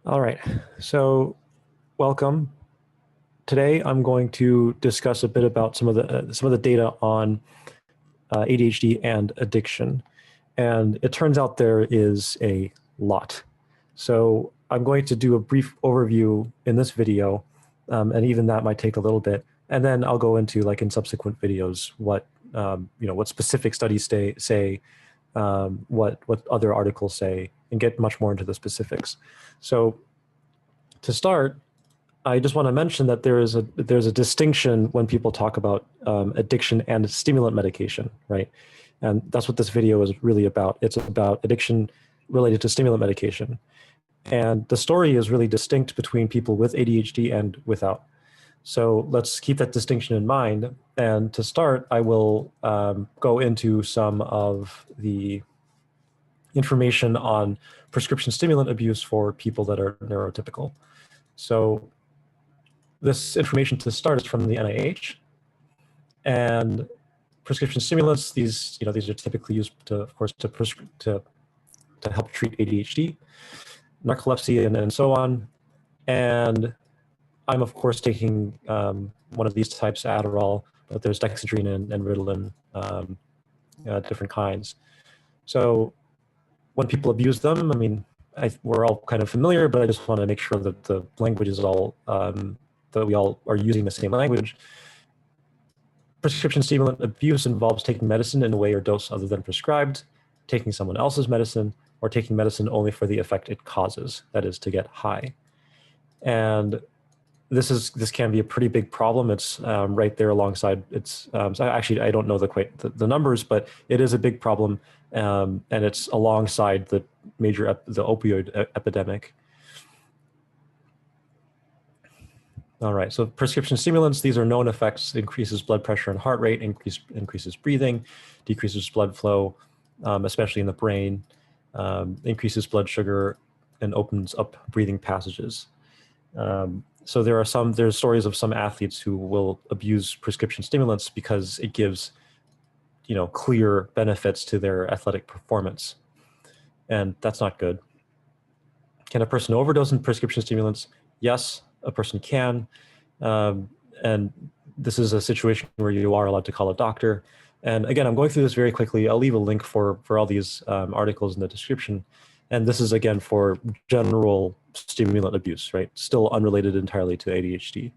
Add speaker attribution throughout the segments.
Speaker 1: All right, so welcome. Today I'm going to discuss a bit about some of the data on ADHD and addiction, and it turns out there is a lot. So I'm going to do a brief overview in this video, and even that might take a little bit, and then I'll go into like in subsequent videos what what specific studies say, what other articles say, and get much more into the specifics. So to start, I just want to mention that there's a distinction when people talk about addiction and stimulant medication, right? And that's what this video is really about. It's about addiction related to stimulant medication. And the story is really distinct between people with ADHD and without. So let's keep that distinction in mind. And to start, I will go into some of the information on prescription stimulant abuse for people that are neurotypical. So this information to start is from the NIH, and prescription stimulants. These are typically used to, of course, to help treat ADHD, narcolepsy, and so on. And I'm of course taking one of these types, Adderall, but there's dexedrine and Ritalin, different kinds. So when people abuse them, I mean, we're all kind of familiar, but I just want to make sure that the language is all that we all are using the same language. Prescription stimulant abuse involves taking medicine in a way or dose other than prescribed, taking someone else's medicine, or taking medicine only for the effect it causes, that is, to get high. And this can be a pretty big problem. It's right there alongside. So actually, I don't know the numbers, but it is a big problem, and it's alongside the opioid epidemic. All right, so prescription stimulants, these are known effects: increases blood pressure and heart rate, increases breathing, decreases blood flow, especially in the brain, increases blood sugar, and opens up breathing passages. So there's stories of some athletes who will abuse prescription stimulants because it gives, clear benefits to their athletic performance. And that's not good. Can a person overdose on prescription stimulants? Yes, a person can. And this is a situation where you are allowed to call a doctor. And again, I'm going through this very quickly. I'll leave a link for all these articles in the description. And this is, again, for general stimulant abuse, right? Still unrelated entirely to ADHD.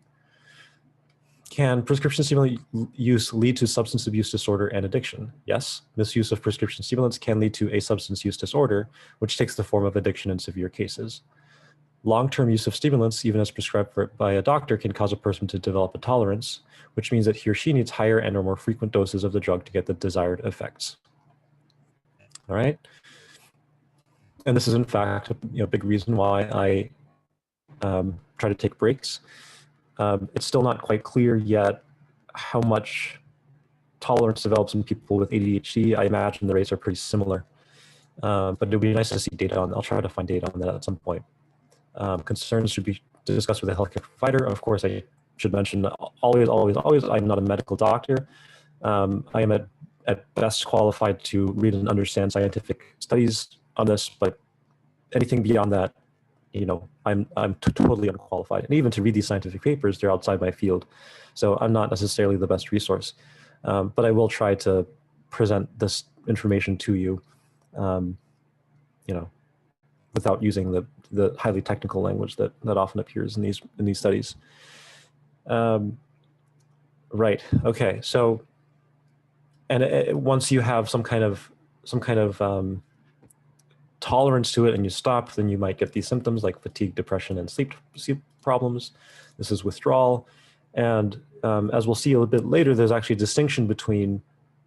Speaker 1: Can prescription stimulant use lead to substance abuse disorder and addiction? Yes. Misuse of prescription stimulants can lead to a substance use disorder, which takes the form of addiction in severe cases. Long-term use of stimulants, even as prescribed by a doctor, can cause a person to develop a tolerance, which means that he or she needs higher and or more frequent doses of the drug to get the desired effects. All right. And this is, in fact, a big reason why I try to take breaks. It's still not quite clear yet how much tolerance develops in people with ADHD. I imagine the rates are pretty similar, but it would be nice to see data on. I'll try to find data on that at some point. Concerns should be discussed with a healthcare provider. Of course, I should mention always, I'm not a medical doctor. I am at best qualified to read and understand scientific studies on this, but anything beyond that, I'm totally unqualified. And even to read these scientific papers, they're outside my field. So I'm not necessarily the best resource, but I will try to present this information to you, without using the highly technical language that often appears in these studies. Right. Okay. So, and once you have some kind of tolerance to it and you stop, then you might get these symptoms like fatigue, depression, and sleep problems. This is withdrawal. And as we'll see a little bit later, there's actually a distinction between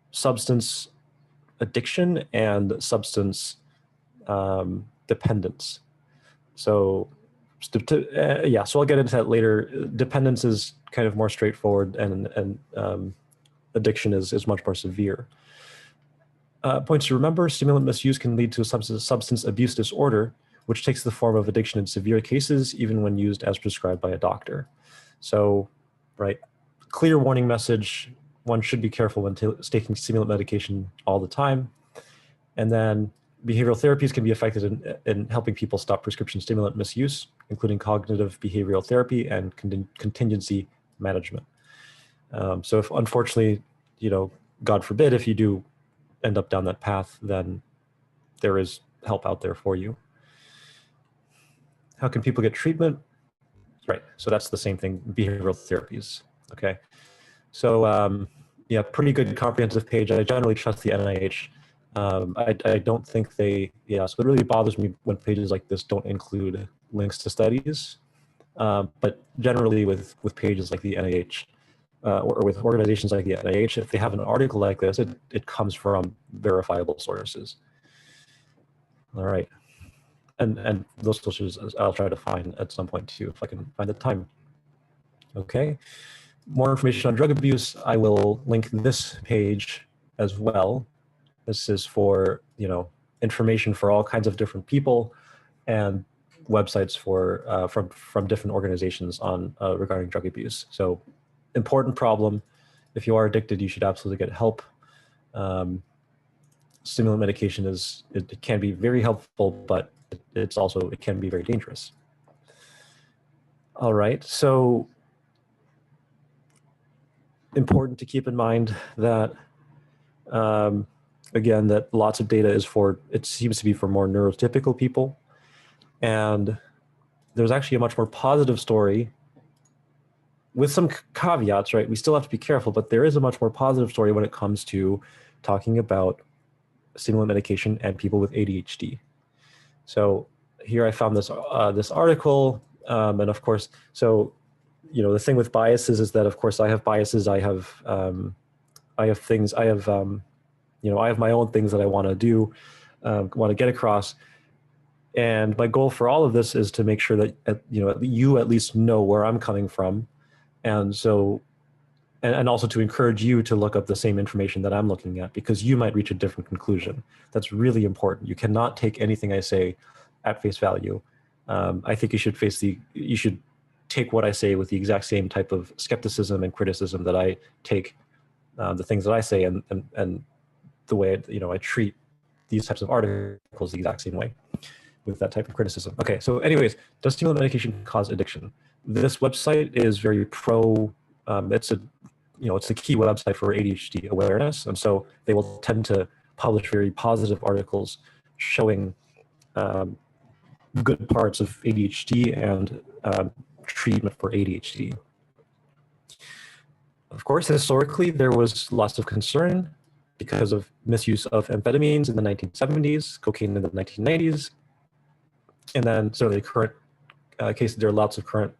Speaker 1: substance addiction and substance dependence. So so I'll get into that later. Dependence is kind of more straightforward, and addiction is much more severe. Points to remember: stimulant misuse can lead to a substance abuse disorder, which takes the form of addiction in severe cases, even when used as prescribed by a doctor. So, right, clear warning message: one should be careful when taking stimulant medication all the time. And then Behavioral therapies can be effective in helping people stop prescription stimulant misuse, including cognitive behavioral therapy and contingency management. So if unfortunately, God forbid, if you do end up down that path, then there is help out there for you. How can people get treatment? Right, so that's the same thing, behavioral therapies, okay? So yeah, pretty good comprehensive page. I generally trust the NIH. I don't think so it really bothers me when pages like this don't include links to studies. But generally with pages like the NIH, or with organizations like the NIH, if they have an article like this, it comes from verifiable sources. All right. And those sources I'll try to find at some point too, if I can find the time. Okay. More information on drug abuse, I will link this page as well. This is for, information for all kinds of different people and websites for from different organizations on regarding drug abuse. So important problem. If you are addicted, you should absolutely get help. Stimulant medication it can be very helpful, but it can be very dangerous. All right, so important to keep in mind that again, that lots of data it seems to be for more neurotypical people. And there's actually a much more positive story with some caveats, right? We still have to be careful, but there is a much more positive story when it comes to talking about stimulant medication and people with ADHD. So here I found this this article, and of course, so the thing with biases is that of course I have biases. I have things. I have I have my own things that I want to do, want to get across. And my goal for all of this is to make sure that you at least know where I'm coming from, and so, and also to encourage you to look up the same information that I'm looking at, because you might reach a different conclusion. That's really important. You cannot take anything I say at face value. I think you should take what I say with the exact same type of skepticism and criticism that I take the things that I say and the way I treat these types of articles the exact same way, with that type of criticism. Okay, so anyways, does stimulant medication cause addiction? This website is very pro, it's a key website for ADHD awareness. And so they will tend to publish very positive articles showing good parts of ADHD and treatment for ADHD. Of course, historically, there was lots of concern because of misuse of amphetamines in the 1970s, cocaine in the 1990s. And then certainly current cases, there are lots of current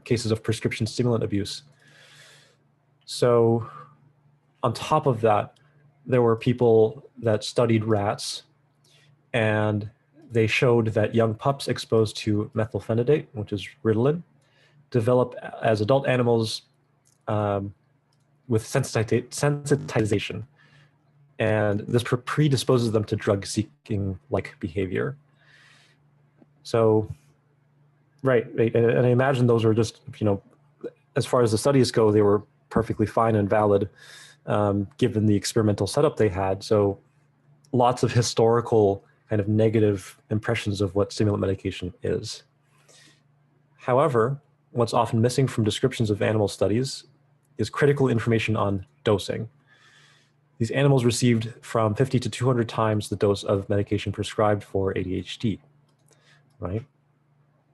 Speaker 1: cases of prescription stimulant abuse. So on top of that, there were people that studied rats, and they showed that young pups exposed to methylphenidate, which is Ritalin, develop as adult animals with sensitization. And this predisposes them to drug-seeking like behavior. So, right. And I imagine those were just, as far as the studies go, they were perfectly fine and valid, given the experimental setup they had. So lots of historical kind of negative impressions of what stimulant medication is. However, what's often missing from descriptions of animal studies is critical information on dosing. These animals received from 50 to 200 times the dose of medication prescribed for ADHD, right?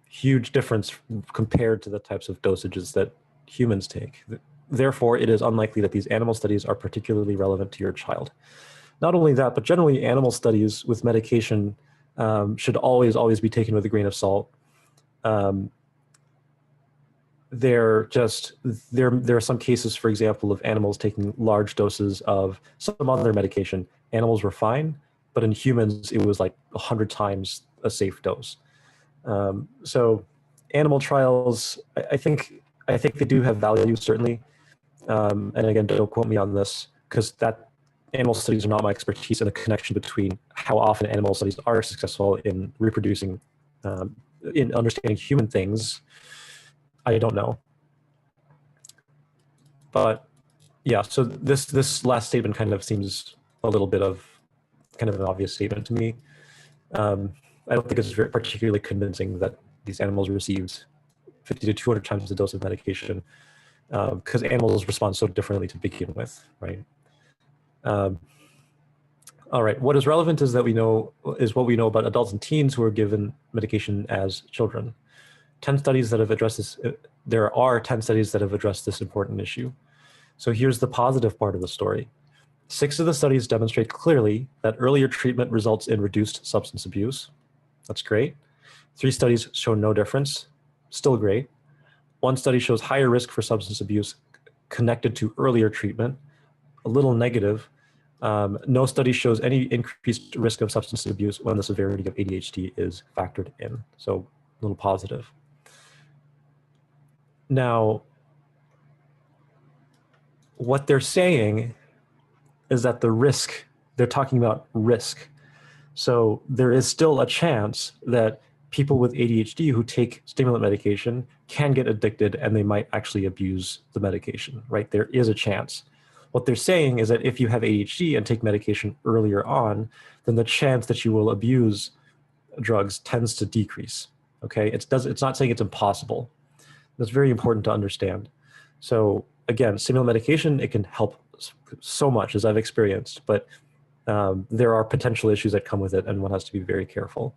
Speaker 1: Huge difference compared to the types of dosages that humans take. Therefore, it is unlikely that these animal studies are particularly relevant to your child. Not only that, but generally animal studies with medication should always be taken with a grain of salt. There are some cases, for example, of animals taking large doses of some other medication. Animals were fine, but in humans, it was like 100 times a safe dose. So animal trials, I think they do have value, certainly. And again, don't quote me on this, because animal studies are not my expertise, and the connection between how often animal studies are successful in reproducing, in understanding human things, I don't know. But yeah, so this last statement kind of seems a little bit of kind of an obvious statement to me. I don't think it's very particularly convincing that these animals received 50 to 200 times the dose of medication, because animals respond so differently to begin with, right? All right, what is relevant is that what we know about adults and teens who are given medication as children. 10 studies that have addressed this, there are 10 studies that have addressed this important issue. So here's the positive part of the story. 6 of the studies demonstrate clearly that earlier treatment results in reduced substance abuse. That's great. 3 studies show no difference, still great. 1 study shows higher risk for substance abuse connected to earlier treatment, a little negative. No study shows any increased risk of substance abuse when the severity of ADHD is factored in. So a little positive. Now, what they're saying is that the risk, they're talking about risk. So there is still a chance that people with ADHD who take stimulant medication can get addicted and they might actually abuse the medication, right? There is a chance. What they're saying is that if you have ADHD and take medication earlier on, then the chance that you will abuse drugs tends to decrease, okay? It's not saying it's impossible. That's very important to understand. So again, stimulant medication, it can help so much, as I've experienced, but there are potential issues that come with it, and one has to be very careful.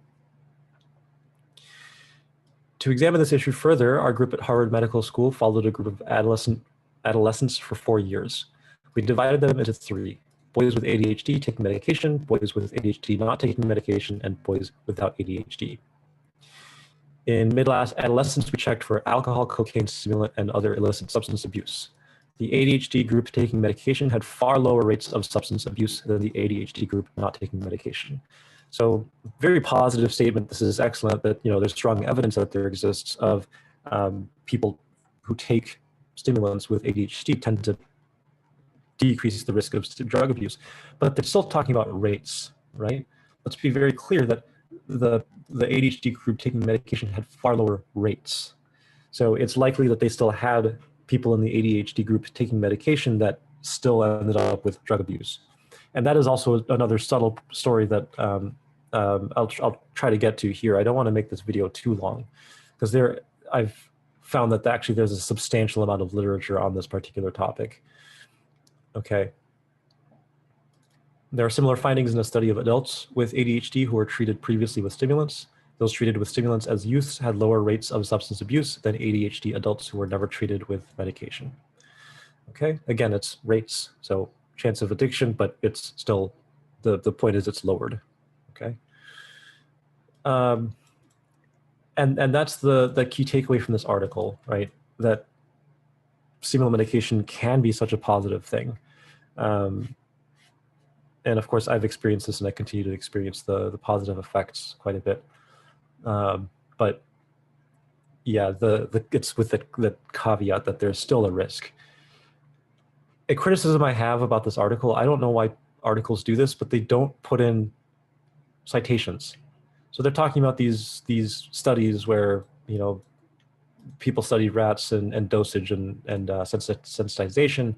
Speaker 1: To examine this issue further, our group at Harvard Medical School followed a group of adolescents for 4 years. We divided them into 3: boys with ADHD taking medication, boys with ADHD not taking medication, and boys without ADHD. In mid-adolescence, we checked for alcohol, cocaine, stimulant, and other illicit substance abuse. The ADHD group taking medication had far lower rates of substance abuse than the ADHD group not taking medication. So very positive statement. This is excellent that there's strong evidence that there exists of people who take stimulants with ADHD tend to decrease the risk of drug abuse. But they're still talking about rates, right? Let's be very clear that the ADHD group taking medication had far lower rates. So it's likely that they still had people in the ADHD group taking medication that still ended up with drug abuse. And that is also another subtle story that I'll try to get to here. I don't want to make this video too long, because I've found that actually there's a substantial amount of literature on this particular topic. Okay. There are similar findings in a study of adults with ADHD who were treated previously with stimulants. Those treated with stimulants as youths had lower rates of substance abuse than ADHD adults who were never treated with medication. Okay, again, it's rates, so chance of addiction, but it's still, the point is it's lowered, okay? And that's the key takeaway from this article, right? That stimulant medication can be such a positive thing. And of course, I've experienced this and I continue to experience the positive effects quite a bit. But yeah, it's with the caveat that there's still a risk. A criticism I have about this article, I don't know why articles do this, but they don't put in citations. So they're talking about these studies where people studied rats and dosage and sensitization.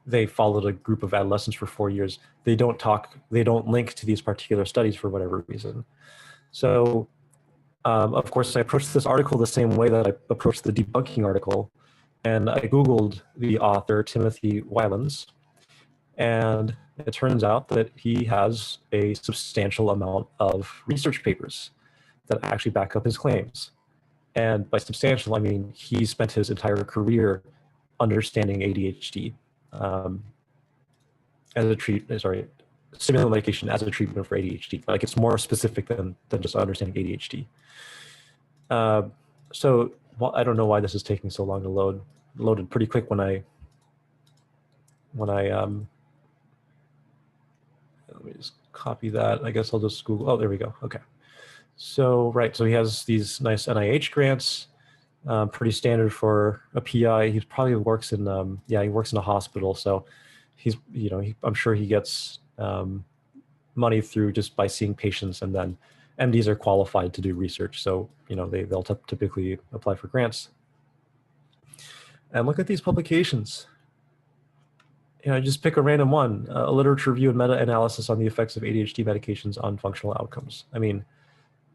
Speaker 1: They followed a group of adolescents for 4 years. They don't link to these particular studies for whatever reason. So of course, I approached this article the same way that I approached the debunking article. And I Googled the author, Timothy Wylens, and it turns out that he has a substantial amount of research papers that actually back up his claims. And by substantial, I mean he spent his entire career understanding ADHD stimulant medication as a treatment for ADHD. Like, it's more specific than just understanding ADHD. So I don't know why this is taking so long to load. Loaded pretty quick when I let me just copy that. I guess I'll just Google. Oh, there we go. Okay. So right, so he has these nice NIH grants, pretty standard for a PI. He probably works in he works in a hospital, so he's I'm sure he gets money through just by seeing patients, and then MDs are qualified to do research, so they'll typically apply for grants. And look at these publications. Just pick a random one. A literature review and meta-analysis on the effects of ADHD medications on functional outcomes. I mean,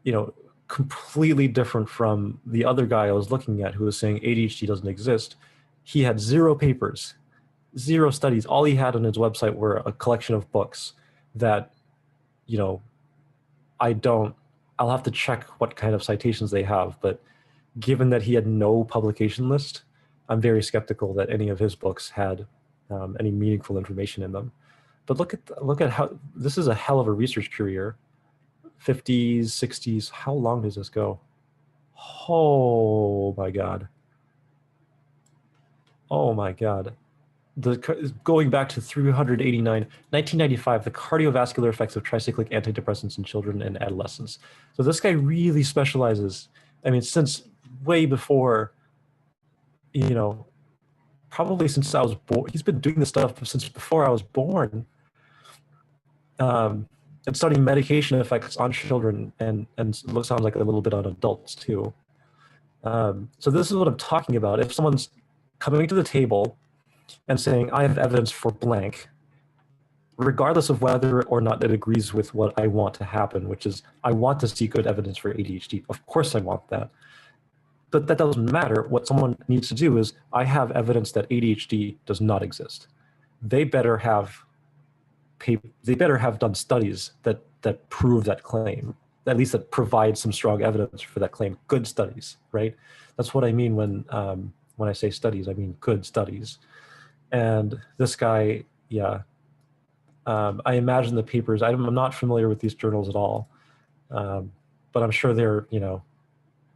Speaker 1: you know, completely different from the other guy I was looking at who was saying ADHD doesn't exist. He had 0 papers, 0 studies. All he had on his website were a collection of books that, you know, I'll have to check what kind of citations they have, but given that he had no publication list, I'm very skeptical that any of his books had any meaningful information in them. But look at how this is a hell of a research career. 50s, 60s. How long does this go? Oh my God. Oh my God. Going back to 389, 1995, the cardiovascular effects of tricyclic antidepressants in children and adolescents. So this guy really specializes. I mean, since way before, you know, probably since I was born. He's been doing this stuff since before I was born. And studying medication effects on children and sounds like a little bit on adults too. So this is what I'm talking about. If someone's coming to the table and saying, I have evidence for blank, regardless of whether or not it agrees with what I want to happen, which is I want to see good evidence for ADHD. Of course I want that. But that doesn't matter. What someone needs to do is, I have evidence that ADHD does not exist. They better have done studies that prove that claim, at least that provide some strong evidence for that claim. Good studies, right? That's what I mean when I say studies. I mean good studies. And this guy, yeah, I imagine the papers. I'm not familiar with these journals at all, but I'm sure they're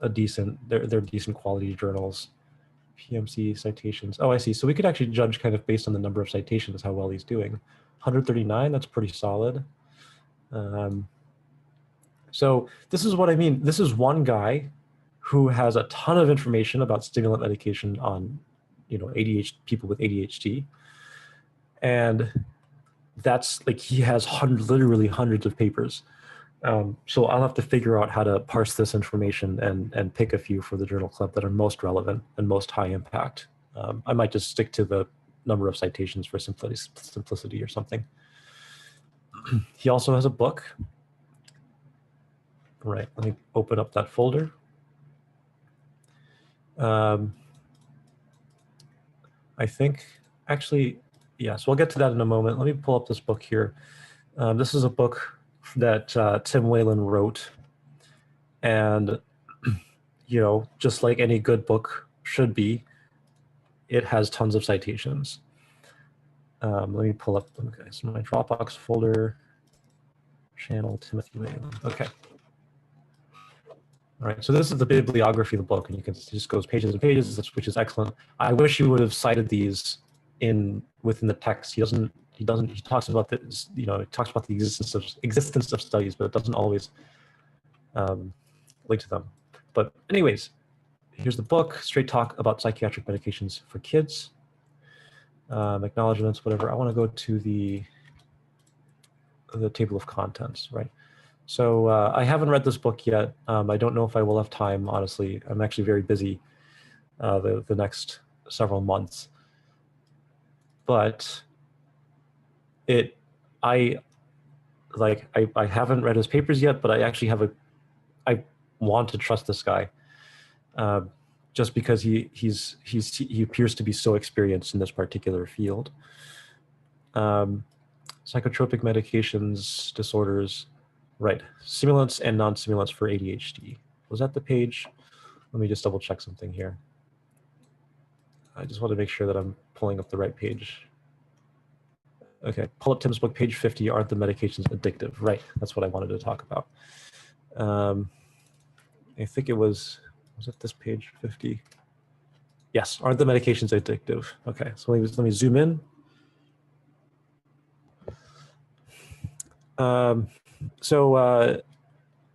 Speaker 1: they're decent quality journals. PMC citations. Oh, I see. So we could actually judge kind of based on the number of citations how well he's doing. 139, that's pretty solid. So this is what I mean. This is one guy who has a ton of information about stimulant medication on, ADHD, people with ADHD. And that's like, he has literally hundreds of papers. So I'll have to figure out how to parse this information and pick a few for the journal club that are most relevant and most high impact. I might just stick to the number of citations for simplicity or something. He also has a book. Right, let me open up that folder. I think, actually, yeah, so we'll get to that in a moment. Let me pull up this book here. This is a book that Tim Whalen wrote. And, just like any good book should be, it has tons of citations. Let me pull up, okay, so my Dropbox folder, channel, Timothy Whalen. Okay. All right, so this is the bibliography of the book, and it just goes pages and pages, which is excellent. I wish he would have cited these within the text. He talks about this, he talks about the existence of studies, but it doesn't always link to them. But anyways, here's the book, Straight Talk About Psychiatric Medications for Kids. Acknowledgements, whatever. I want to go to the table of contents, right? So I haven't read this book yet. I don't know if I will have time, honestly. I'm actually very busy the next several months. But I haven't read his papers yet, but I actually I want to trust this guy just because he appears to be so experienced in this particular field. Psychotropic medications, disorders, right. Stimulants and non-stimulants for ADHD. Was that the page? Let me just double check something here. I just want to make sure that I'm pulling up the right page. Okay, pull up Tim's book, page 50, Aren't the Medications Addictive? Right, that's what I wanted to talk about. I think it was it this page 50? Yes, Aren't the Medications Addictive? Okay, so let me zoom in.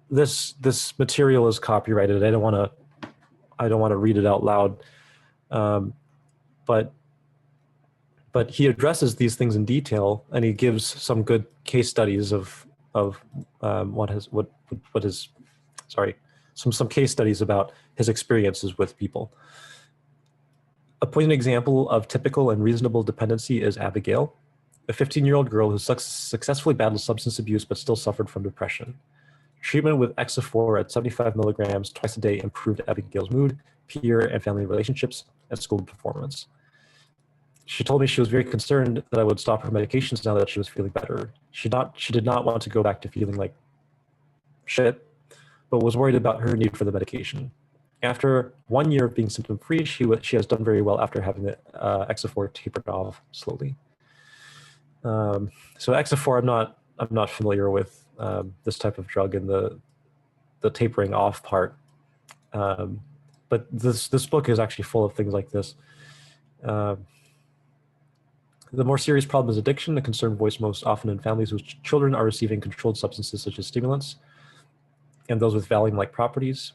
Speaker 1: This material is copyrighted. I don't want to read it out loud, but he addresses these things in detail, and he gives some good case studies some case studies about his experiences with people. A poignant example of typical and reasonable dependency is Abigail, a 15-year-old girl who successfully battled substance abuse but still suffered from depression. Treatment with Exafor at 75 milligrams twice a day improved Abigail's mood, peer and family relationships, and school performance. She told me she was very concerned that I would stop her medications now that she was feeling better. She did not want to go back to feeling like shit, but was worried about her need for the medication. After 1 year of being symptom-free, she has done very well after having the Exafor tapered off slowly. So Exafor, I'm not familiar with this type of drug and the tapering off part, but this book is actually full of things like this. The more serious problem is addiction, a concern voiced most often in families whose children are receiving controlled substances such as stimulants and those with Valium-like properties.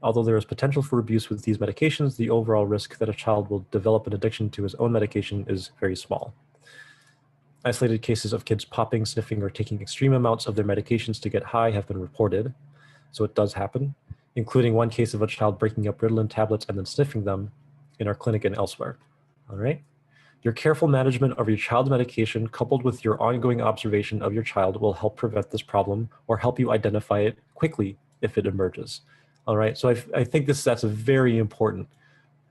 Speaker 1: Although there is potential for abuse with these medications, the overall risk that a child will develop an addiction to his own medication is very small. Isolated cases of kids popping, sniffing, or taking extreme amounts of their medications to get high have been reported, so it does happen, including one case of a child breaking up Ritalin tablets and then sniffing them in our clinic and elsewhere. All right? Your careful management of your child's medication coupled with your ongoing observation of your child will help prevent this problem or help you identify it quickly if it emerges. All right, so I think that's a very important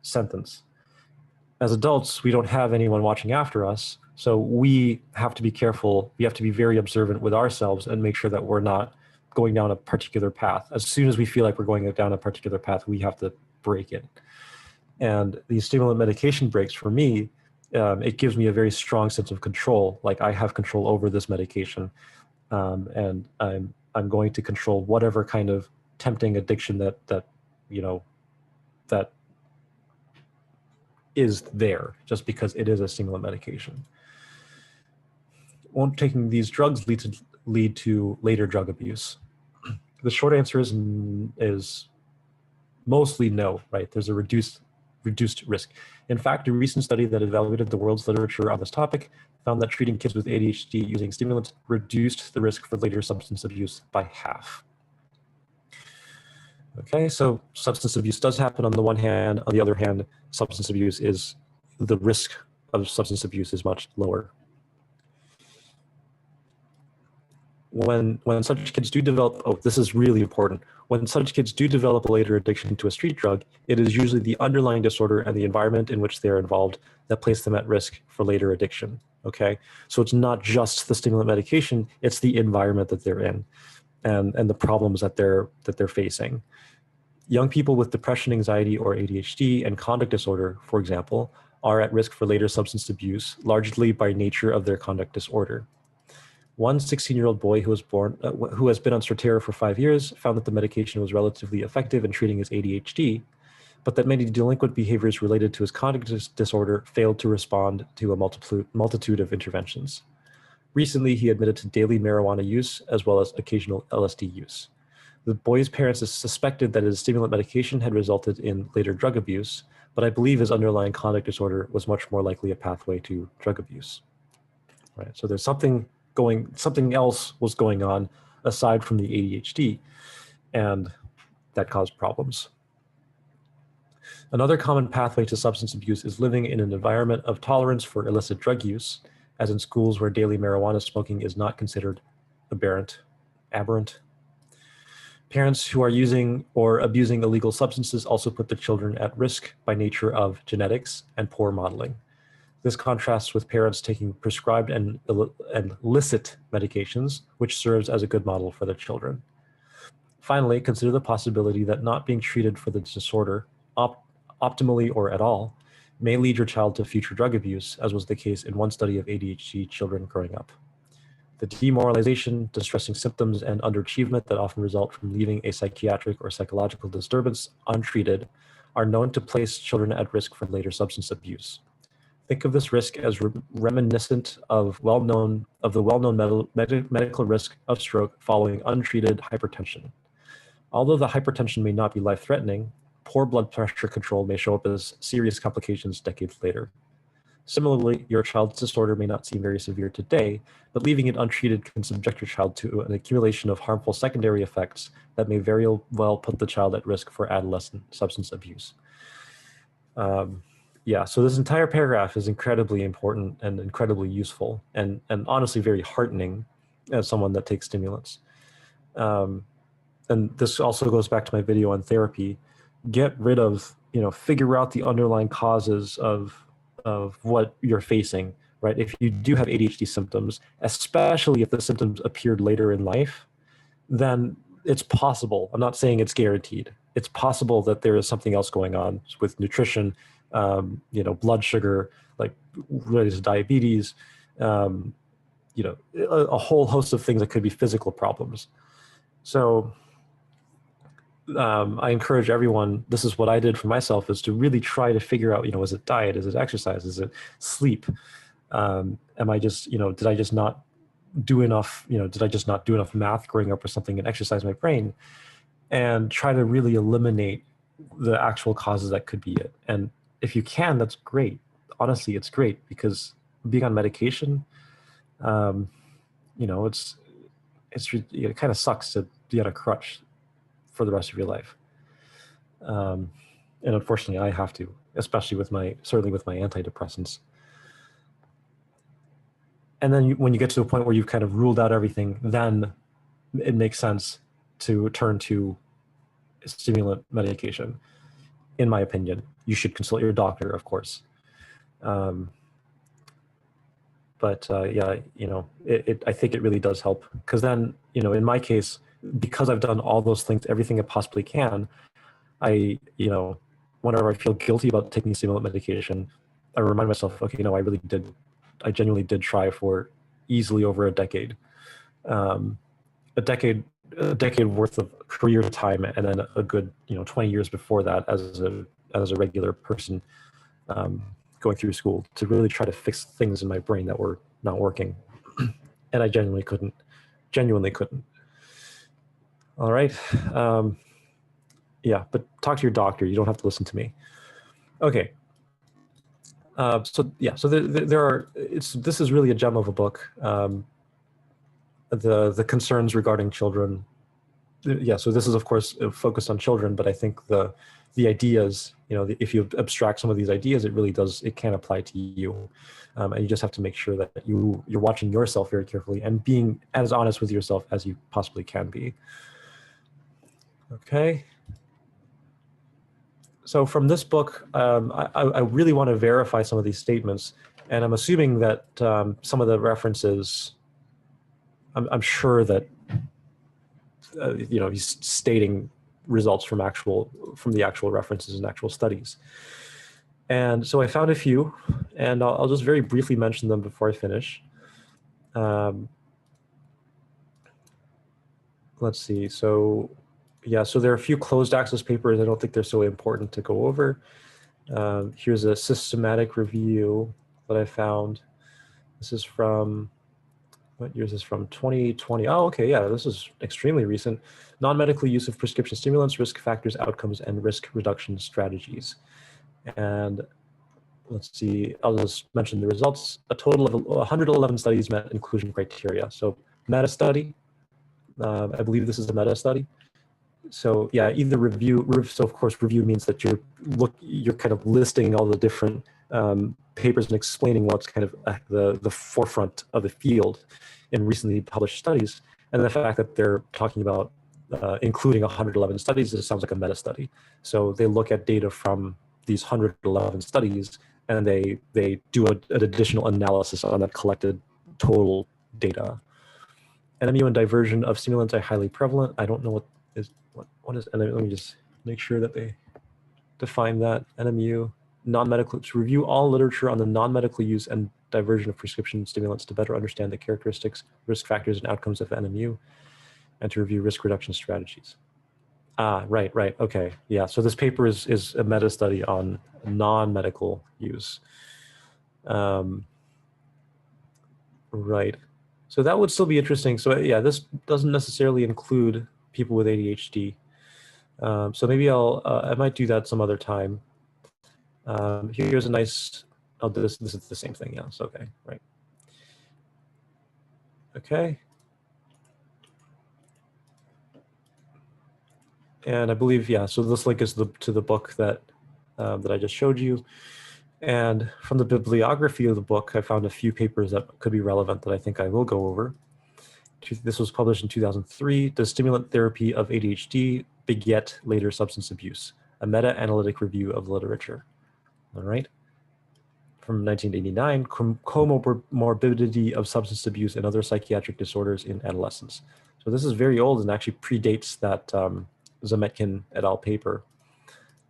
Speaker 1: sentence. As adults, we don't have anyone watching after us, so we have to be careful. We have to be very observant with ourselves and make sure that we're not going down a particular path. As soon as we feel like we're going down a particular path, we have to break it. And these stimulant medication breaks, for me, it gives me a very strong sense of control. Like I have control over this medication, and I'm going to control whatever kind of tempting addiction that is there just because it is a stimulant medication. Won't taking these drugs lead to later drug abuse? The short answer is mostly no, right? There's a reduced risk. In fact, a recent study that evaluated the world's literature on this topic found that treating kids with ADHD using stimulants reduced the risk for later substance abuse by half. Okay, so substance abuse does happen on the one hand. On the other hand, the risk of substance abuse is much lower. When such kids do develop, oh, this is really important. When such kids do develop a later addiction to a street drug, it is usually the underlying disorder and the environment in which they're involved that place them at risk for later addiction, okay? So it's not just the stimulant medication, it's the environment that they're in and the problems that they're facing. Young people with depression, anxiety, or ADHD and conduct disorder, for example, are at risk for later substance abuse, largely by nature of their conduct disorder. One 16-year-old boy who has been on Strattera for 5 years found that the medication was relatively effective in treating his ADHD, but that many delinquent behaviors related to his conduct disorder failed to respond to a multitude of interventions. Recently, he admitted to daily marijuana use as well as occasional LSD use. The boy's parents suspected that his stimulant medication had resulted in later drug abuse, but I believe his underlying conduct disorder was much more likely a pathway to drug abuse. Right. So there's something else was going on aside from the ADHD, and that caused problems. Another common pathway to substance abuse is living in an environment of tolerance for illicit drug use, as in schools where daily marijuana smoking is not considered aberrant. Parents who are using or abusing illegal substances also put the children at risk by nature of genetics and poor modeling. This contrasts with parents taking prescribed and illicit medications, which serves as a good model for their children. Finally, consider the possibility that not being treated for the disorder optimally or at all may lead your child to future drug abuse, as was the case in one study of ADHD children growing up. The demoralization, distressing symptoms, and underachievement that often result from leaving a psychiatric or psychological disturbance untreated are known to place children at risk for later substance abuse. Think of this risk as reminiscent of the well-known medical risk of stroke following untreated hypertension. Although the hypertension may not be life-threatening, poor blood pressure control may show up as serious complications decades later. Similarly, your child's disorder may not seem very severe today, but leaving it untreated can subject your child to an accumulation of harmful secondary effects that may very well put the child at risk for adolescent substance abuse. Yeah, so this entire paragraph is incredibly important and incredibly useful and honestly very heartening as someone that takes stimulants. and this also goes back to my video on therapy, get rid of, figure out the underlying causes of what you're facing, right? If you do have ADHD symptoms, especially if the symptoms appeared later in life, then it's possible. I'm not saying it's guaranteed. It's possible that there is something else going on with nutrition, blood sugar, like related to diabetes, um, a whole host of things that could be physical problems. So I encourage everyone, this is what I did for myself, is to really try to figure out, is it diet? Is it exercise? Is it sleep? Am I just, did I just not do enough, did I just not do enough math growing up or something and exercise my brain? And try to really eliminate the actual causes that could be it. And if you can, that's great. Honestly, it's great, because being on medication, it kind of sucks to be on a crutch for the rest of your life. And unfortunately, I have to, especially certainly with my antidepressants. And then when you get to a point where you've kind of ruled out everything, then it makes sense to turn to stimulant medication. In my opinion, you should consult your doctor, of course. But I think it really does help, because then, in my case, because I've done all those things, everything I possibly can, whenever I feel guilty about taking stimulant medication, I remind myself, okay, I genuinely did try for easily over a decade. A decade worth of career time, and then a good 20 years before that as a regular person going through school, to really try to fix things in my brain that were not working. And I genuinely couldn't. All right. But talk to your doctor. You don't have to listen to me. Okay. So there are. This is really a gem of a book. The concerns regarding children. So this is, of course, focused on children, but I think the ideas, if you abstract some of these ideas, it can apply to you. And you just have to make sure that you're watching yourself very carefully and being as honest with yourself as you possibly can be. Okay. So from this book, I really want to verify some of these statements, and I'm assuming that some of the references, I'm sure that he's stating results from the actual references and actual studies. And so I found a few, and I'll just very briefly mention them before I finish. Let's see. So there are a few closed access papers. I don't think they're so important to go over. Here's a systematic review that I found. This is from, what year is this from? 2020. Oh, okay, yeah, this is extremely recent. Non-medical use of prescription stimulants, risk factors, outcomes, and risk reduction strategies. And let's see, I'll just mention the results. A total of 111 studies met inclusion criteria. So meta-study, I believe this is a meta-study. So yeah, either review. So of course, review means that you're kind of listing all the different papers and explaining what's kind of the forefront of the field in recently published studies. And the fact that they're talking about including 111 studies, it sounds like a meta study. So they look at data from these 111 studies, and they do an additional analysis on that collected total data. NMU and diversion of stimulants are highly prevalent. I don't know what is, and let me just make sure that they define that. NMU, non-medical, to review all literature on the non-medical use and diversion of prescription stimulants to better understand the characteristics, risk factors, and outcomes of NMU, and to review risk reduction strategies. Right, okay. Yeah, so this paper is a meta-study on non-medical use. Right, so that would still be interesting. So yeah, this doesn't necessarily include people with ADHD. So maybe I might do that some other time. Here's a nice, this is the same thing, yeah, so okay, right. Okay. And I believe, yeah, so this link is to the book that I just showed you. And from the bibliography of the book, I found a few papers that could be relevant that I think I will go over. This was published in 2003. Does stimulant therapy of ADHD beget later substance abuse? A meta-analytic review of literature. All right. From 1989, comorbidity of substance abuse and other psychiatric disorders in adolescents. So this is very old and actually predates that Zametkin et al. Paper.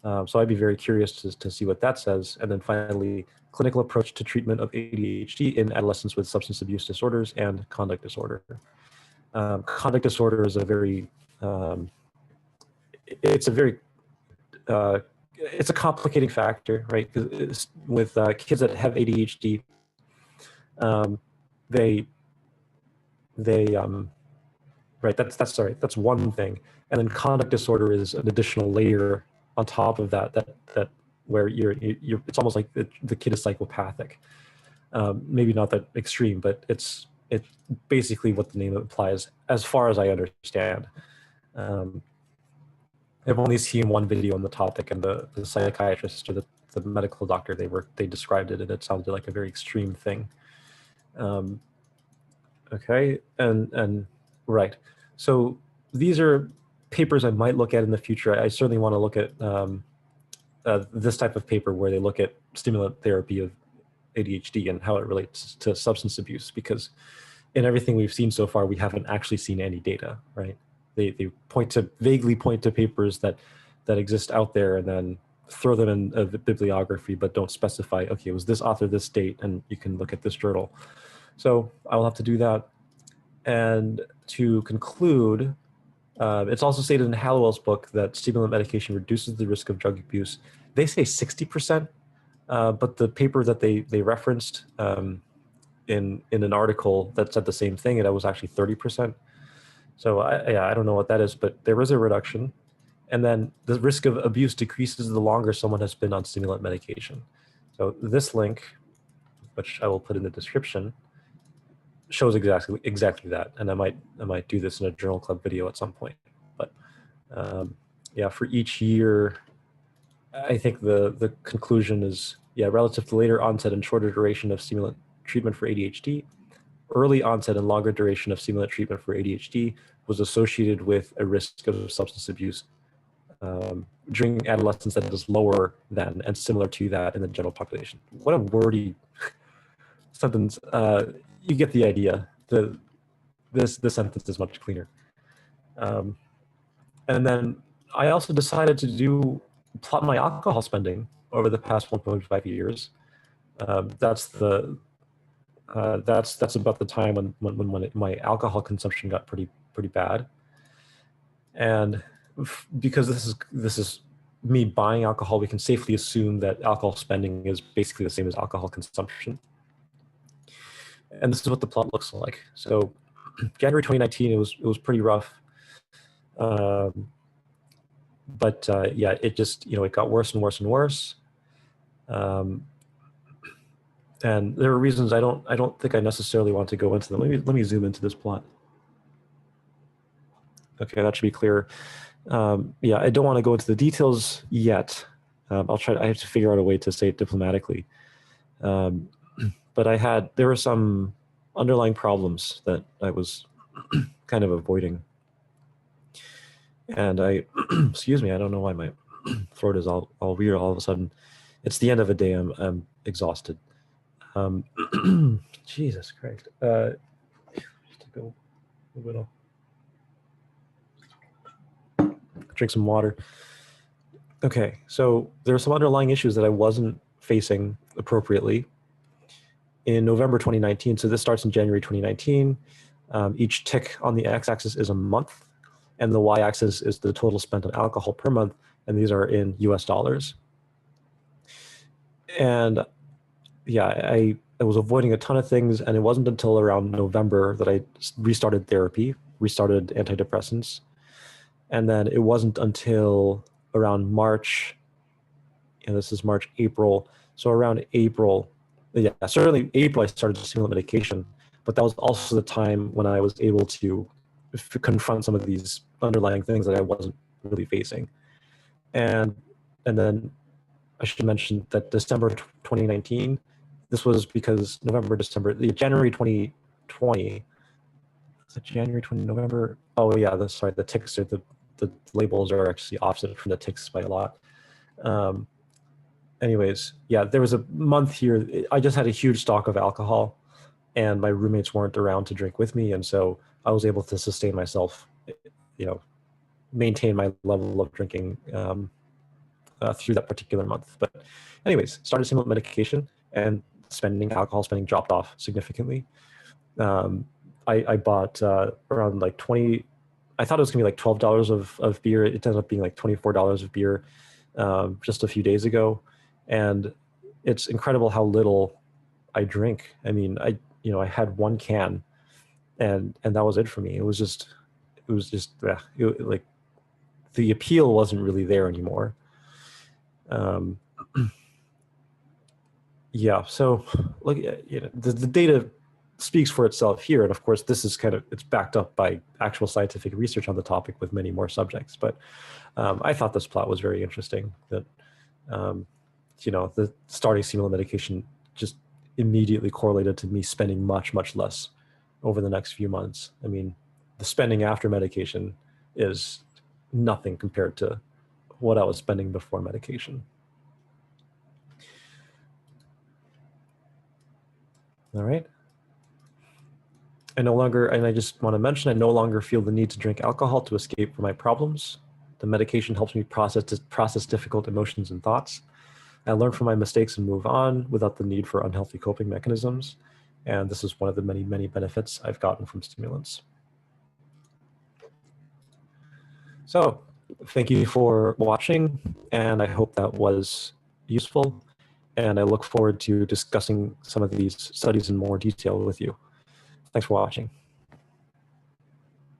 Speaker 1: So I'd be very curious to see what that says. And then finally, clinical approach to treatment of ADHD in adolescents with substance abuse disorders and conduct disorder. Conduct disorder is a very, it's a complicating factor, right? Because with kids that have ADHD, right, that's one thing. And then conduct disorder is an additional layer on top of that where you're it's almost like the kid is psychopathic. Maybe not that extreme, but it's basically what the name implies, as far as I understand. I've only seen one video on the topic, and the psychiatrist or the medical doctor, they described it, and it sounded like a very extreme thing. Okay, and right. So these are papers I might look at in the future. I certainly want to look at this type of paper where they look at stimulant therapy of ADHD and how it relates to substance abuse, because in everything we've seen so far, we haven't actually seen any data, right? They vaguely point to papers that exist out there and then throw them in a bibliography, but don't specify, okay, it was this author, this date, and you can look at this journal. So I will have to do that. And to conclude, it's also stated in Hallowell's book that stimulant medication reduces the risk of drug abuse. They say 60%, but the paper that they referenced in an article that said the same thing, and it was actually 30%. So I don't know what that is, but there is a reduction. And then the risk of abuse decreases the longer someone has been on stimulant medication. So this link, which I will put in the description, shows exactly that. And I might do this in a journal club video at some point. But yeah, for each year, I think the conclusion is, yeah, relative to later onset and shorter duration of stimulant treatment for ADHD, early onset and longer duration of stimulant treatment for ADHD was associated with a risk of substance abuse during adolescence that is lower than and similar to that in the general population. What a wordy sentence. You get the idea. This sentence is much cleaner. And then I also decided to plot my alcohol spending over the past 1.5 years. That's about the time when my alcohol consumption got pretty bad. And because this is me buying alcohol, we can safely assume that alcohol spending is basically the same as alcohol consumption. And this is what the plot looks like. So January 2019, it was pretty rough. But yeah, it just, it got worse and worse and worse. And there are reasons I don't think I necessarily want to go into them. Let me zoom into this plot. Okay, that should be clear. Yeah, I don't want to go into the details yet. I'll try. I have to figure out a way to say it diplomatically. But there were some underlying problems that I was kind of avoiding. And excuse me, I don't know why my throat is all weird all of a sudden. It's the end of a day. I'm exhausted. Jesus Christ. Just to go a little. Drink some water. Okay, so there are some underlying issues that I wasn't facing appropriately in November 2019. So this starts in January 2019. Each tick on the x-axis is a month, and the y-axis is the total spent on alcohol per month, and these are in US dollars. And yeah, I was avoiding a ton of things, and it wasn't until around November that I restarted therapy, restarted antidepressants. And then it wasn't until around March, and this is March, April. So around April, yeah, certainly April, I started stimulant medication, but that was also the time when I was able to confront some of these underlying things that I wasn't really facing. And then I should mention that December 2019, this was because January 2020, is it January 20, November? Oh yeah, sorry, the ticks are the labels are actually offset from the ticks by a lot. Anyways, yeah, there was a month here. I just had a huge stock of alcohol, and my roommates weren't around to drink with me, and so I was able to sustain myself, maintain my level of drinking through that particular month. But anyways, started stimulant medication, and alcohol spending dropped off significantly. I bought around like 20, I thought it was gonna be like $12 of beer. It ended up being like $24 of beer just a few days ago. And it's incredible how little I drink. I mean, I had one can, and that was it for me. It was just like the appeal wasn't really there anymore. Yeah, so look, the data speaks for itself here, and of course, this is it's backed up by actual scientific research on the topic with many more subjects. But I thought this plot was very interesting. That the starting stimulant medication just immediately correlated to me spending much less over the next few months. I mean, the spending after medication is nothing compared to what I was spending before medication. All right. And I just want to mention, I no longer feel the need to drink alcohol to escape from my problems. The medication helps me process difficult emotions and thoughts. I learn from my mistakes and move on without the need for unhealthy coping mechanisms. And this is one of the many benefits I've gotten from stimulants. So thank you for watching, and I hope that was useful. And I look forward to discussing some of these studies in more detail with you. Thanks for watching.